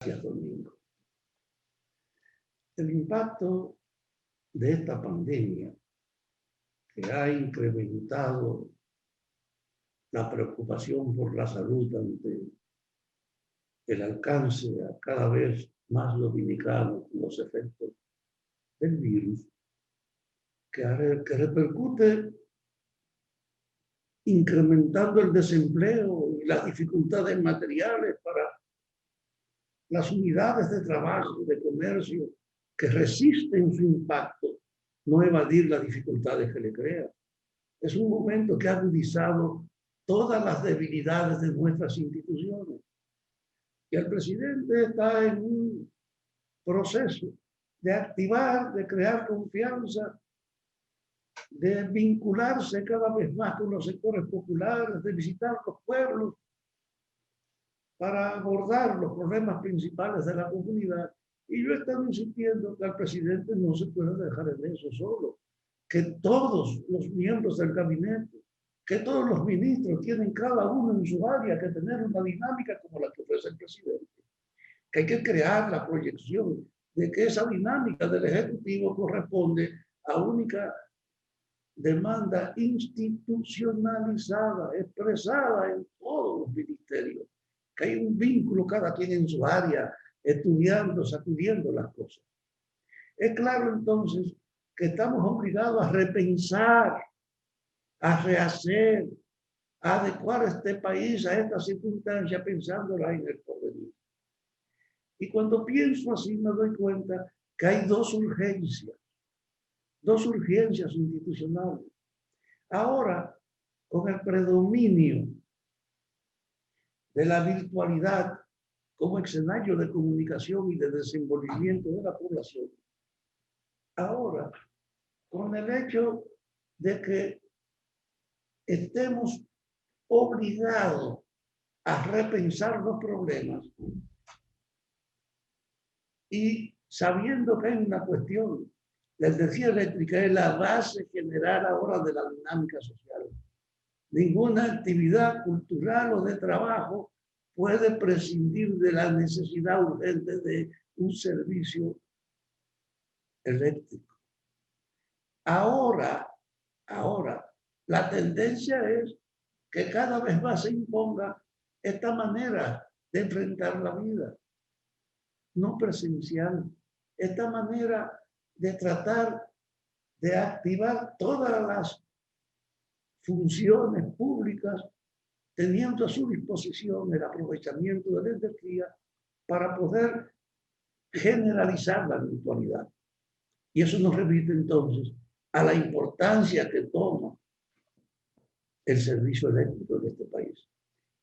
Gracias, Domingo. El impacto de esta pandemia que ha incrementado la preocupación por la salud ante el alcance a cada vez más dominicano con los efectos del virus, que repercute incrementando el desempleo y las dificultades materiales para las unidades de trabajo, de comercio, que resisten su impacto, no evadir las dificultades que le crea. Es un momento que ha agudizado todas las debilidades de nuestras instituciones. Y el presidente está en un proceso de activar, de crear confianza, de vincularse cada vez más con los sectores populares, de visitar los pueblos para abordar los problemas principales de la comunidad. Y yo he estado insistiendo que al presidente no se puede dejar en eso solo, que todos los miembros del gabinete, que todos los ministros tienen cada uno en su área que tener una dinámica como la que ofrece el presidente, que hay que crear la proyección de que esa dinámica del Ejecutivo corresponde a única demanda institucionalizada, expresada en todos los ministerios, que hay un vínculo cada quien en su área, estudiando, sacudiendo las cosas. Es claro entonces que estamos obligados a repensar, a rehacer, a adecuar este país a esta circunstancia pensándola en el porvenir. Y cuando pienso así me doy cuenta que hay dos urgencias institucionales. Ahora, con el predominio de la virtualidad como escenario de comunicación y de desenvolvimiento de la población, ahora, con el hecho de que estemos obligados a repensar los problemas y sabiendo que hay una cuestión, la energía eléctrica es la base general ahora de la dinámica social. Ninguna actividad cultural o de trabajo puede prescindir de la necesidad urgente de un servicio eléctrico. Ahora, la tendencia es que cada vez más se imponga esta manera de enfrentar la vida, no presencial, esta manera de tratar de activar todas las funciones públicas teniendo a su disposición el aprovechamiento de la energía para poder generalizar la virtualidad. Y eso nos remite entonces a la importancia que toma el servicio eléctrico de este país.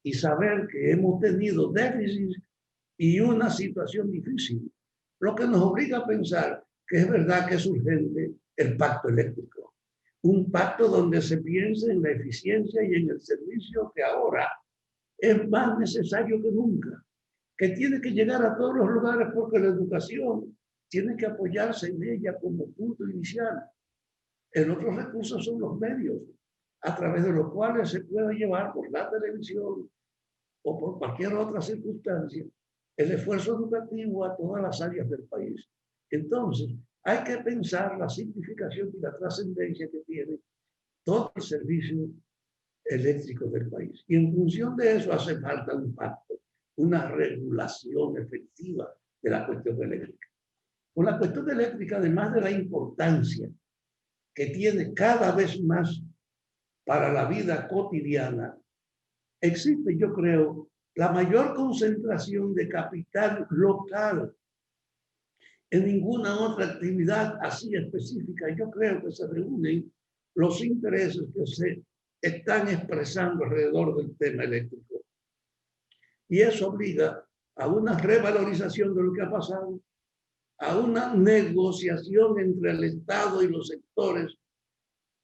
Y saber que hemos tenido déficits y una situación difícil, lo que nos obliga a pensar que es verdad que es urgente el pacto eléctrico. Un pacto donde se piense en la eficiencia y en el servicio que ahora es más necesario que nunca, que tiene que llegar a todos los lugares porque la educación tiene que apoyarse en ella como punto inicial. El otro recurso son los medios, a través de los cuales se puede llevar por la televisión o por cualquier otra circunstancia el esfuerzo educativo a todas las áreas del país. Entonces, hay que pensar la significación y la trascendencia que tiene todo el servicio eléctrico del país. Y en función de eso hace falta un pacto, una regulación efectiva de la cuestión eléctrica. Con la cuestión eléctrica, además de la importancia que tiene cada vez más para la vida cotidiana, existe, yo creo, la mayor concentración de capital local. En ninguna otra actividad así específica, yo creo que se reúnen los intereses que se están expresando alrededor del tema eléctrico. Y eso obliga a una revalorización de lo que ha pasado, a una negociación entre el Estado y los sectores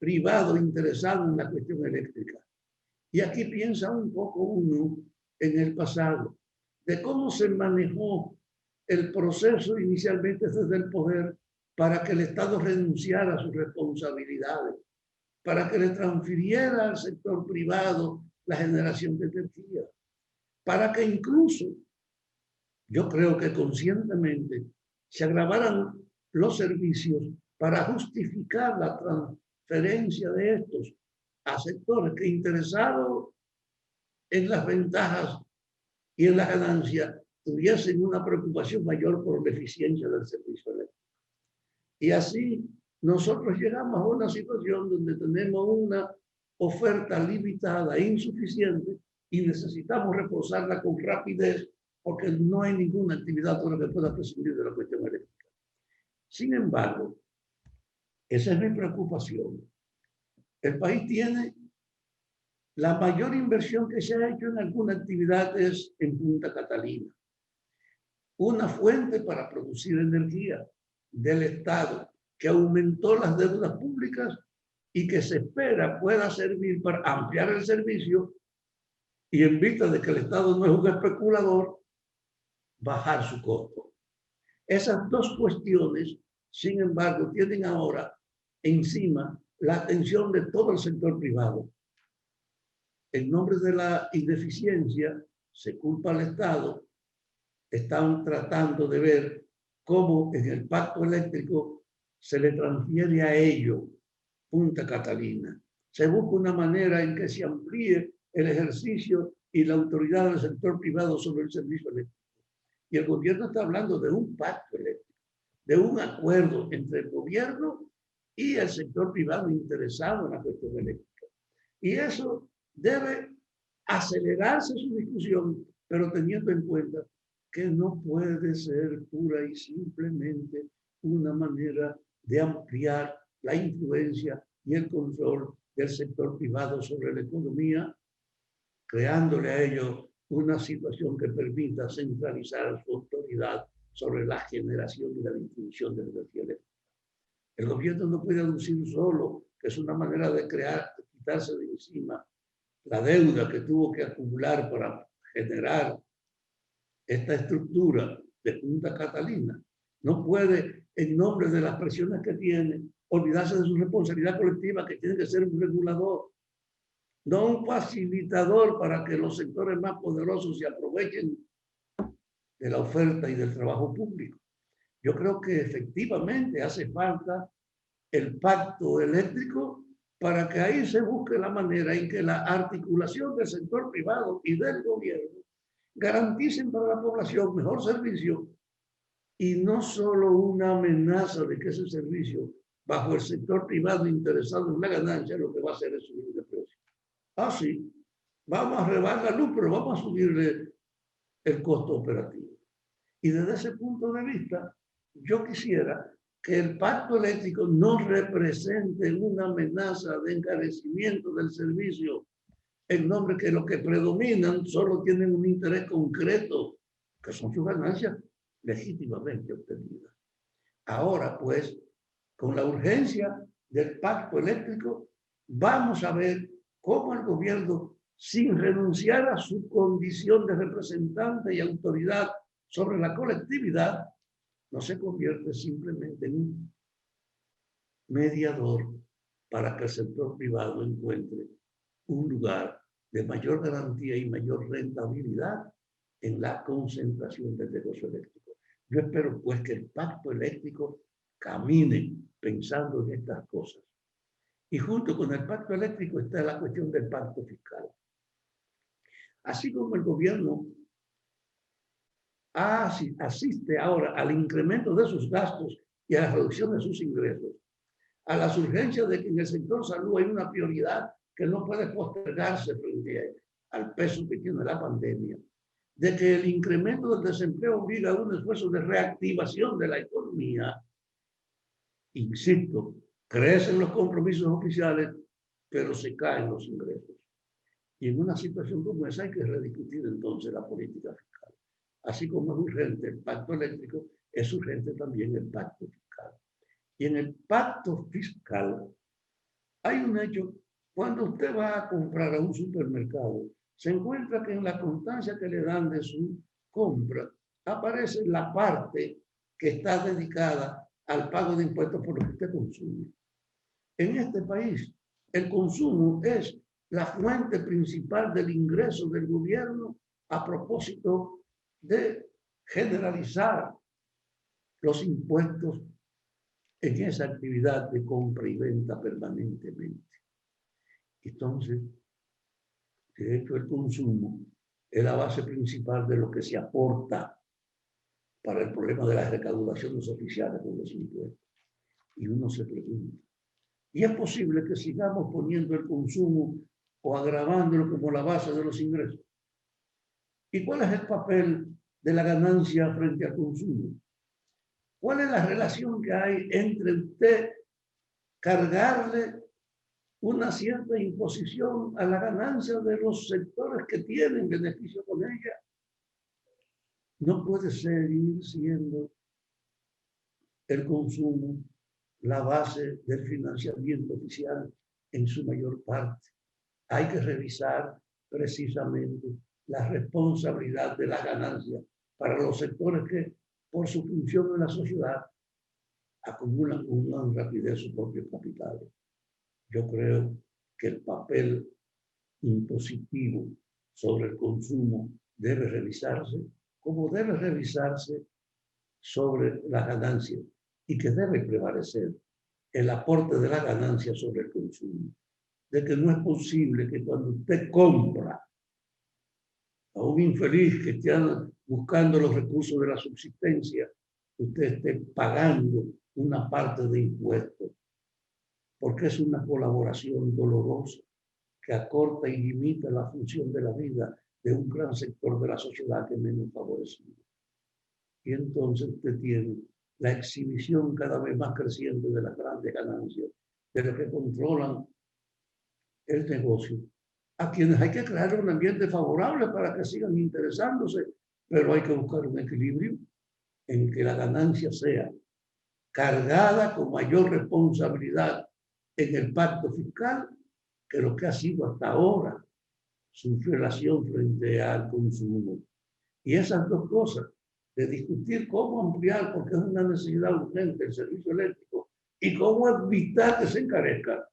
privados interesados en la cuestión eléctrica. Y aquí piensa un poco uno en el pasado, de cómo se manejó el proceso inicialmente desde el poder para que el Estado renunciara a sus responsabilidades, para que le transfiriera al sector privado la generación de energía, para que incluso yo creo que conscientemente se agravaran los servicios para justificar la transferencia de estos a sectores que interesados en las ventajas y en la ganancia tuviesen una preocupación mayor por la eficiencia del servicio eléctrico. Y así nosotros llegamos a una situación donde tenemos una oferta limitada e insuficiente y necesitamos reforzarla con rapidez porque no hay ninguna actividad con la que pueda prescindir de la cuestión eléctrica. Sin embargo, esa es mi preocupación. El país tiene la mayor inversión que se ha hecho en alguna actividad es en Punta Catalina, una fuente para producir energía del Estado que aumentó las deudas públicas y que se espera pueda servir para ampliar el servicio y en vista de que el Estado no es un especulador, bajar su costo. Esas dos cuestiones, sin embargo, tienen ahora encima la atención de todo el sector privado. En nombre de la ineficiencia, se culpa al Estado. Están tratando de ver cómo en el pacto eléctrico se le transfiere a ello Punta Catalina. Se busca una manera en que se amplíe el ejercicio y la autoridad del sector privado sobre el servicio eléctrico. Y el gobierno está hablando de un pacto eléctrico, de un acuerdo entre el gobierno y el sector privado interesado en la cuestión eléctrica. Y eso debe acelerarse su discusión, pero teniendo en cuenta que no puede ser pura y simplemente una manera de ampliar la influencia y el control del sector privado sobre la economía, creándole a ellos una situación que permita centralizar su autoridad sobre la generación y la distribución de energía eléctrica. El gobierno no puede aducir solo que es una manera de crear, de quitarse de encima la deuda que tuvo que acumular para generar esta estructura de Punta Catalina. No puede, en nombre de las presiones que tiene, olvidarse de su responsabilidad colectiva, que tiene que ser un regulador, no un facilitador para que los sectores más poderosos se aprovechen de la oferta y del trabajo público. Yo creo que efectivamente hace falta el pacto eléctrico para que ahí se busque la manera en que la articulación del sector privado y del gobierno garanticen para la población mejor servicio y no solo una amenaza de que ese servicio bajo el sector privado interesado en la ganancia lo que va a hacer es subir de precio. Ah, sí, vamos a rebajar la luz, pero vamos a subirle el costo operativo. Y desde ese punto de vista, yo quisiera que el pacto eléctrico no represente una amenaza de encarecimiento del servicio en nombre que los que predominan solo tienen un interés concreto, que son sus ganancias legítimamente obtenidas. Ahora, pues, con la urgencia del pacto eléctrico, vamos a ver cómo el gobierno, sin renunciar a su condición de representante y autoridad sobre la colectividad, no se convierte simplemente en un mediador para que el sector privado encuentre un lugar de mayor garantía y mayor rentabilidad en la concentración del negocio eléctrico. Yo espero pues que el pacto eléctrico camine pensando en estas cosas. Y junto con el pacto eléctrico está la cuestión del pacto fiscal. Así como el gobierno asiste ahora al incremento de sus gastos y a la reducción de sus ingresos, a las urgencias de que en el sector salud hay una prioridad que no puede postergarse frente al peso que tiene la pandemia, de que el incremento del desempleo obliga a un esfuerzo de reactivación de la economía. Insisto, crecen los compromisos oficiales, pero se caen los ingresos. Y en una situación como esa hay que rediscutir entonces la política fiscal. Así como es urgente el pacto eléctrico, es urgente también el pacto fiscal. Y en el pacto fiscal hay un hecho. Cuando usted va a comprar a un supermercado, se encuentra que en la constancia que le dan de su compra aparece la parte que está dedicada al pago de impuestos por lo que usted consume. En este país, el consumo es la fuente principal del ingreso del gobierno a propósito de generalizar los impuestos en esa actividad de compra y venta permanentemente. Entonces, de hecho, el consumo es la base principal de lo que se aporta para el problema de las recaudaciones oficiales con los impuestos. Y uno se pregunta, ¿y es posible que sigamos poniendo el consumo o agravándolo como la base de los ingresos? ¿Y cuál es el papel de la ganancia frente al consumo? ¿Cuál es la relación que hay entre usted cargarle una cierta imposición a la ganancia de los sectores que tienen beneficio con ella? No puede seguir siendo el consumo la base del financiamiento oficial en su mayor parte. Hay que revisar precisamente la responsabilidad de la ganancia para los sectores que, por su función en la sociedad, acumulan con gran rapidez sus propios capitales. Yo creo que el papel impositivo sobre el consumo debe revisarse, como debe revisarse sobre las ganancias, y que debe prevalecer el aporte de la ganancia sobre el consumo. De que no es posible que cuando usted compra a un infeliz que esté buscando los recursos de la subsistencia, usted esté pagando una parte de impuestos, porque es una colaboración dolorosa que acorta y limita la función de la vida de un gran sector de la sociedad que es menos favorecido. Y entonces usted tiene la exhibición cada vez más creciente de las grandes ganancias, de los que controlan el negocio, a quienes hay que crear un ambiente favorable para que sigan interesándose, pero hay que buscar un equilibrio en que la ganancia sea cargada con mayor responsabilidad en el pacto fiscal que lo que ha sido hasta ahora su relación frente al consumo. Y esas dos cosas, de discutir cómo ampliar, porque es una necesidad urgente, el servicio eléctrico, y cómo evitar que se encarezca.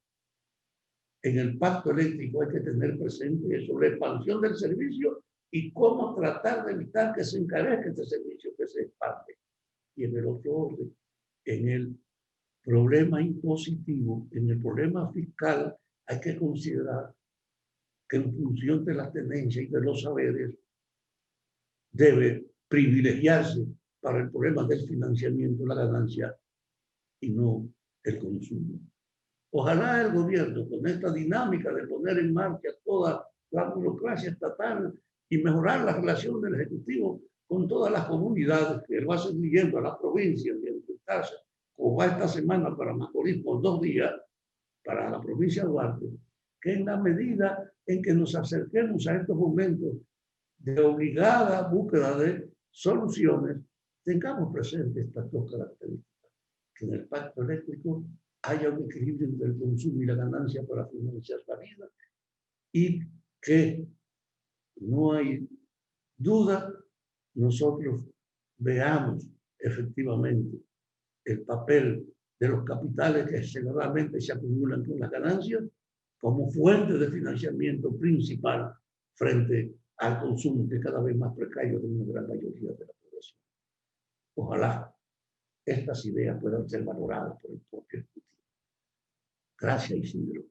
En el pacto eléctrico hay que tener presente eso, la expansión del servicio y cómo tratar de evitar que se encarezca este servicio, que se expande. Y en el otro orden, en el problema impositivo, en el problema fiscal, hay que considerar que en función de las tenencias y de los saberes debe privilegiarse para el problema del financiamiento la ganancia y no el consumo. Ojalá el gobierno, con esta dinámica de poner en marcha toda la burocracia estatal y mejorar la relación del Ejecutivo con todas las comunidades, que va a seguir yendo a las provincias y a enfrentarse, como va esta semana para Macorís por 2 días, para la provincia de Duarte, que en la medida en que nos acerquemos a estos momentos de obligada búsqueda de soluciones, tengamos presentes estas dos características, que en el pacto eléctrico haya un equilibrio entre el consumo y la ganancia para financiar la vida y que no hay duda, nosotros veamos efectivamente el papel de los capitales que generalmente se acumulan con las ganancias como fuente de financiamiento principal frente al consumo que es cada vez más precario de una gran mayoría de la población. Ojalá estas ideas puedan ser valoradas por el propio Ejecutivo. Gracias, Isidro.